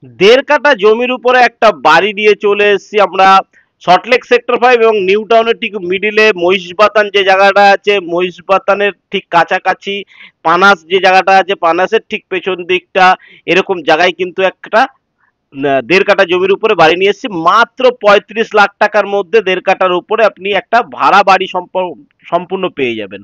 দেড় কাঠা জমির উপরে একটা বাড়ি নিয়ে চলে এসেছি আমরা সল্টলেক সেক্টর 5 এবং নিউ টাউনের ঠিক মিডিলে মহিষবাতান যে জায়গাটা আছে, মহিষবাতানের ঠিক কাছাকাছি পানাস যে জায়গাটা আছে, পানাসের ঠিক পেছন দিকটা এরকম জায়গায় কিন্তু একটা দেড় কাঠা জমির উপরে বাড়ি নিয়ে এসেছি মাত্র 35 লাখ টাকার মধ্যে। দেড় কাঠার উপরে আপনি একটা ভাড়া বাড়ি সম্পূর্ণ পেয়ে যাবেন।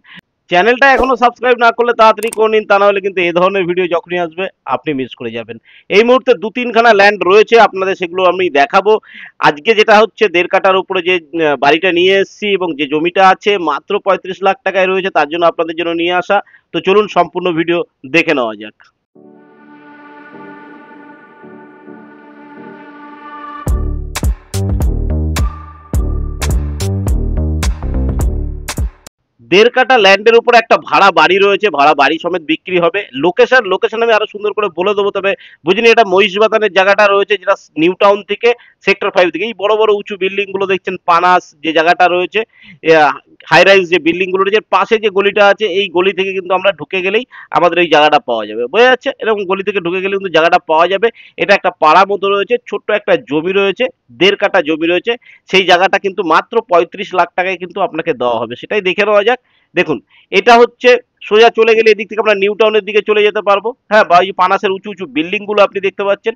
চ্যানেলটা এখনো সাবস্ক্রাইব না করলে তাড়াতাড়ি করে নিন, তা না হলে কিন্তু এই ধরনের ভিডিও যখনই আসবে আপনি মিস করে যাবেন। এই মুহূর্তে দু তিনখানা ল্যান্ড রয়েছে, আপনাদের সেগুলো আমি দেখাবো। আজকে যেটা হচ্ছে দেড় কাঠার উপরে যে বাড়িটা নিয়ে এসেছি এবং যে জমিটা আছে মাত্র 35 লাখ টাকায় রয়েছে, তার জন্য আপনাদের জন্য নিয়ে আসা। তো চলুন সম্পূর্ণ ভিডিও দেখে নেওয়া যাক। দেড় কাঠা ল্যান্ডের উপরে একটা ভাড়া বাড়ি রয়েছে, ভাড়া বাড়ি সমেত বিক্রি হবে। লোকেশন আমি আরো সুন্দর করে বলে দেবো, তবে বুঝিনি এটা মহিষবাতানের জায়গাটা রয়েছে, যেটা নিউ টাউন থেকে সেক্টর 5 থেকে। এই বড় বড় উঁচু বিল্ডিং গুলো দেখছেন, পানাস যে জায়গাটা রয়েছে, হাই রাইজ যে বিল্ডিং গুলো রয়েছে, পাশে যে গলিটা আছে, এই গলি থেকে কিন্তু আমরা ঢুকে গেলেই আমাদের এই জায়গাটা পাওয়া যাবে। বোঝা যাচ্ছে? এরকম গলি থেকে ঢুকে গেলে কিন্তু জায়গাটা পাওয়া যাবে। এটা একটা পাড়া মতো রয়েছে, ছোট্ট একটা জমি রয়েছে, দেড় কাঠা জমি রয়েছে। সেই জায়গাটা কিন্তু মাত্র 35 লাখ টাকায় কিন্তু আপনাকে দেওয়া হবে, সেটাই দেখে নেওয়া যাক। দেখুন, এটা হচ্ছে সোজা চলে গেলে এদিক থেকে আমরা নিউ টাউনের দিকে চলে যেতে পারবো। হ্যাঁ, বা এই পানাসের উঁচু উঁচু বিল্ডিং গুলো আপনি দেখতে পাচ্ছেন,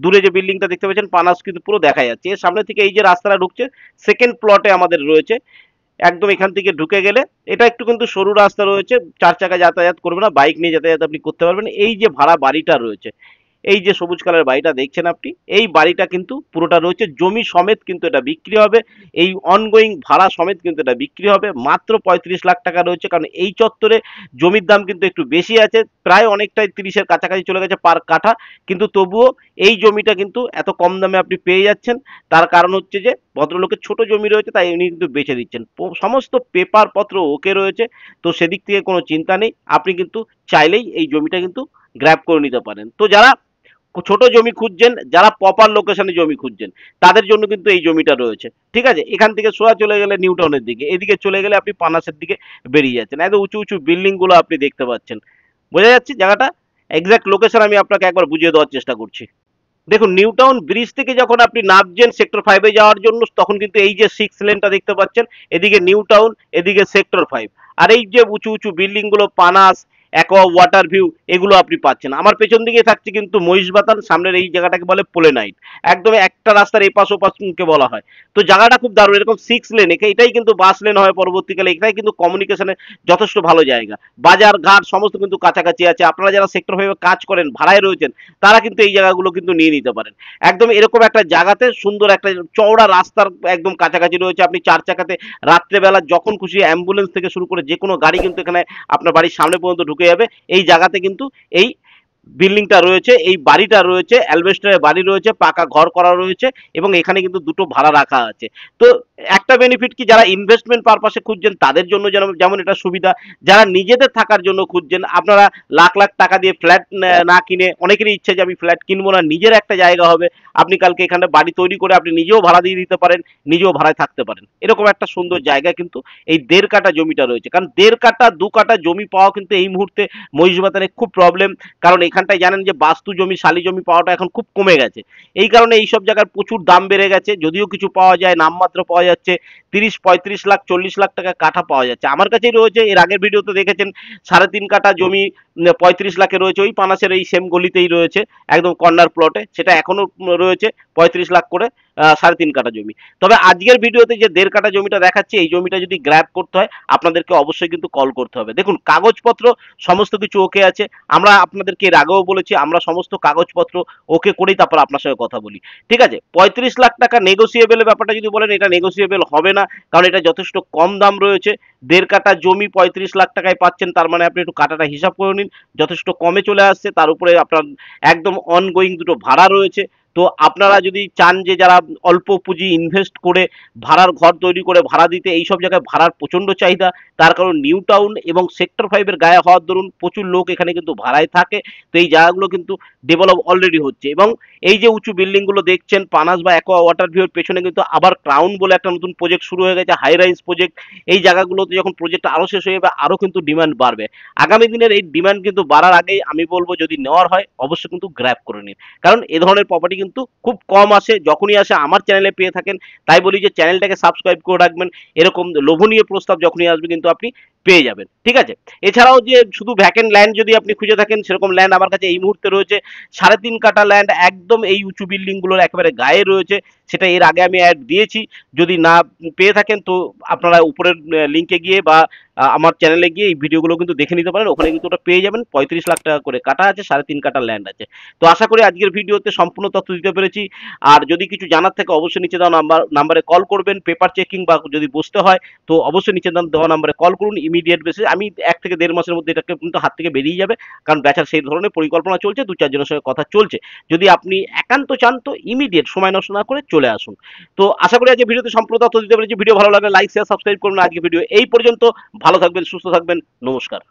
দূরে যে বিল্ডিংটা দেখতে পাচ্ছেন পানাস কিন্তু পুরো দেখা যাচ্ছে। এর সামনে থেকে এই যে রাস্তাটা ঢুকছে, সেকেন্ড প্লটে আমাদের রয়েছে। একদম এখান থেকে ঢুকে গেলে এটা একটু কিন্তু সরু রাস্তা রয়েছে, চার চাকা যাতায়াত করবে না, বাইক নিয়ে যাতায়াত আপনি করতে পারবেন। এই যে ভাড়া বাড়িটা রয়েছে, এই যে সবুজ কালার বাড়িটা দেখছেন আপনি, এই বাড়িটা কিন্তু পুরোটা রয়েছে জমি সমেত কিন্তু এটা বিক্রি হবে। এই অনগোয়িং ভাড়া সমেত কিন্তু এটা বিক্রি হবে মাত্র 35 লাখ টাকা রয়েছে। কারণ এই চত্বরে জমির দাম কিন্তু একটু বেশি আছে, প্রায় অনেকটাই 30-এর কাছাকাছি চলে গেছে পার কাঠা, কিন্তু তবুও এই জমিটা কিন্তু এত কম দামে আপনি পেয়ে যাচ্ছেন। তার কারণ হচ্ছে যে ভদ্রলোকের ছোট জমি রয়েছে, তাই উনি কিন্তু বেচে দিচ্ছেন। সমস্ত পেপার পত্র ওকে রয়েছে, তো সেদিক থেকে কোনো চিন্তা নেই। আপনি কিন্তু চাইলেই এই জমিটা কিন্তু গ্র্যাব করে নিতে পারেন। তো যারা ছোট জমি খুঁজছেন, যারা প্রপার লোকেশনে জমি খুঁজছেন, তাদের জন্য কিন্তু এই জমিটা রয়েছে। ঠিক আছে, এখান থেকে সোজা চলে গেলে নিউ টাউনের দিকে, এদিকে চলে গেলে আপনি পানাসের দিকে বেরিয়ে যাচ্ছেন। একদম উঁচু উঁচু বিল্ডিং গুলো আপনি দেখতে পাচ্ছেন। বোঝা যাচ্ছে জায়গাটা? এক্সাক্ট লোকেশন আমি আপনাকে একবার বুঝিয়ে দেওয়ার চেষ্টা করছি। দেখুন, নিউ টাউন ব্রিজ থেকে যখন আপনি নামছেন সেক্টর 5-এ যাওয়ার জন্য, তখন কিন্তু এই যে 6 লেনটা দেখতে পাচ্ছেন, এদিকে নিউ টাউন, এদিকে সেক্টর 5। আর এই যে উঁচু উঁচু বিল্ডিং গুলো, পানাস, অ্যাকোয়া ওয়াটার ভিউ, এগুলো আপনি পাচ্ছেন। আমার পেছন দিকে থাকছে কিন্তু মহিষবাতান, সামনের এই জায়গাটাকে বলে পোলেনাইট। একদম একটা রাস্তার এপাশ ওপাশকে বলা হয়। তো জায়গাটা খুব দারুণ, এরকম 6 লেন, এটাই কিন্তু বাস লেন হয় পরবর্তীকালে। এটাই কিন্তু কমিউনিকেশনের যথেষ্ট ভালো জায়গা। বাজার ঘাট সমস্ত কিন্তু কাছাকাছি আছে। আপনারা যারা সেক্টর 5-এ কাজ করেন, ভাড়ায় রয়েছেন, তারা কিন্তু এই জায়গাগুলো কিন্তু নিয়ে নিতে পারেন। একদম এরকম একটা জায়গাতে সুন্দর একটা চওড়া রাস্তার একদম কাছাকাছি রয়েছে। আপনি চার চাকাতে রাত্রেবেলা যখন খুশি অ্যাম্বুলেন্স থেকে শুরু করে যে কোনো গাড়ি কিন্তু এখানে আপনার বাড়ির সামনে পর্যন্ত ঢুকে যাবে। এই জায়গাতে কিন্তু এই বিল্ডিংটা রয়েছে, এই বাড়িটা রয়েছে, অ্যালবেস্টারের বাড়ি রয়েছে, পাকা ঘর করা রয়েছে, এবং এখানে কিন্তু দুটো ভাড়া রাখা আছে। তো একটা বেনিফিট কি, যারা ইনভেস্টমেন্ট পারপাসে খুঁজছেন তাদের জন্য যেমন এটা সুবিধা। যারা নিজেদের থাকার জন্য খুঁজছেন, আপনারা লাখ লাখ টাকা দিয়ে ফ্ল্যাট না কিনে, অনেকেরই ইচ্ছে যে আমি ফ্ল্যাট কিনবো না, নিজের একটা জায়গা হবে, আপনি কালকে এখানে বাড়ি তৈরি করে আপনি নিজেও ভাড়া দিয়ে দিতে পারেন, নিজেও ভাড়ায় থাকতে পারেন। এরকম একটা সুন্দর জায়গা কিন্তু এই দেড় কাঠা জমিটা রয়েছে। কারণ দেড় কাঠা দু কাঠা জমি পাওয়া কিন্তু এই মুহূর্তে মহিষবাতানে খুব প্রবলেম। কারণ এখানটায় জানেন যে বাস্তু জমি, শালি জমি পাওয়াটা এখন খুব কমে গেছে। এই কারণে এইসব জায়গার প্রচুর দাম বেড়ে গেছে। যদিও কিছু পাওয়া যায়, নামমাত্র পাওয়া যাচ্ছে, 30-35 লাখ 40 লাখ টাকা কাঠা পাওয়া যাচ্ছে। আমার কাছেই রয়েছে, এর আগের ভিডিওতে দেখেছেন 3.5 কাঠা জমি 35 লাখে রয়েছে, ওই পানাসের এই সেম গলিতেই রয়েছে, একদম কর্নার প্লটে। সেটা এখনো রয়েছে 35 লাখ করে 3.5 কাঠা জমি। তবে আজকের ভিডিওতে যে দেড় কাঠা জমিটা দেখাচ্ছে, এই জমিটা যদি গ্র্যাব করতে হয় আপনাদেরকে অবশ্যই কিন্তু কল করতে হবে। দেখুন, কাগজপত্র সমস্ত কিছু ওকে আছে। আমরা আপনাদেরকে এর আগেও বলেছি, আমরা সমস্ত কাগজপত্র ওকে করেই তারপর আপনার সঙ্গে কথা বলি। ঠিক আছে, 35 লাখ টাকা নেগোসিয়েবলের ব্যাপারটা যদি বলেন, এটা নেগোসিয়েবল হবে না, কারণ এটা যথেষ্ট কম দাম রয়েছে। দেড় কাঠা জমি 35 লাখ টাকায় পাচ্ছেন, তার মানে আপনি একটু কাটাটা হিসাব করে নিন, যথেষ্ট কমে চলে আসছে। তার উপরে আপনার একদম অনগোয়িং দুটো ভাড়া রয়েছে। তো আপনারা যদি চান যে যারা অল্প পুঁজি ইনভেস্ট করে ভাড়ার ঘর তৈরি করে ভাড়া দিতে, এইসব জায়গায় ভাড়ার প্রচণ্ড চাহিদা, তার কারণ নিউ টাউন এবং সেক্টর 5 এর গায়ে হওয়ার দরুন প্রচুর লোক এখানে কিন্তু ভাড়ায় থাকে। তো এই জায়গাগুলো কিন্তু ডেভেলপ অলরেডি হচ্ছে, এবং এই যে উঁচু বিল্ডিংগুলো দেখছেন পানাস বা অ্যাকোয়া ওয়াটার ভিউর পেছনে কিন্তু আবার ক্রাউন বলে একটা নতুন প্রজেক্ট শুরু হয়ে গেছে, হাই রাইজ প্রজেক্ট। এই জায়গাগুলোতে যখন প্রজেক্ট আরও শেষ হয়ে যাবে আরও কিন্তু ডিমান্ড বাড়বে। আগামী দিনের এই ডিমান্ড কিন্তু বাড়ার আগেই আমি বলবো যদি নেওয়ার হয় অবশ্যই কিন্তু গ্র্যাব করে নিন, কারণ এ ধরনের প্রপার্টি কিন্তু খুব কম আসে, যখনই আসে আমার চ্যানেলে পেয়ে থাকেন। তাই বলি যে চ্যানেলটাকে সাবস্ক্রাইব করে রাখবেন, এরকম লোভনীয় প্রস্তাব যখনই আসবে কিন্তু আপনি পেয়ে যাবেন, ঠিক আছে। এছাড়াও যে শুধু ভ্যাকেন্ট ল্যান্ড যদি আপনি খুঁজে থাকেন, সেরকম ল্যান্ড আমার কাছে এই মুহূর্তে রয়েছে 3.5 কাঠা ল্যান্ড, একদম এই উঁচু বিল্ডিংগুলোর একেবারে গায়ে রয়েছে। সেটা এর আগে আমি অ্যাড দিয়েছি, যদি না পেয়ে থাকেন তো আপনারা উপরের লিঙ্কে গিয়ে বা আমার চ্যানেলে গিয়ে এই ভিডিওগুলো কিন্তু দেখে নিতে পারেন, ওখানে কিন্তু ওটা পেয়ে যাবেন। 35 লাখ টাকা করে কাটা আছে, 3.5 কাঠা ল্যান্ড আছে। তো আশা করি আজকের ভিডিওতে সম্পূর্ণ তথ্য দিতে পেরেছি। আর যদি কিছু জানার থাকে অবশ্যই নিচে দেওয়া নাম্বারে কল করবেন, পেপার চেকিং বা যদি বসতে হয় তো অবশ্যই নিচে দেওয়া নাম্বারে কল করুন ইমিডিয়েট বেসিস। আমি 1 থেকে 1.5 মাসের মধ্যে এটাকে কিন্তু হাত থেকে বেরিয়ে যাবে, কারণ বেচার সেই ধরনের পরিকল্পনা চলছে, 2-4 জনের সঙ্গে কথা চলছে। যদি আপনি একান্ত চান তো ইমিডিয়েট সময় নষ্ট না করে চলে আসুন। তো আশা করি আজকে ভিডিওতে সম্পূর্ণ তথ্য দিতে পেরেছি। ভিডিও ভালো লাগলে লাইক শেয়ার সাবস্ক্রাইব করুন। আজকে ভিডিও এই পর্যন্ত। ভালো থাকবেন, সুস্থ থাকবেন, নমস্কার।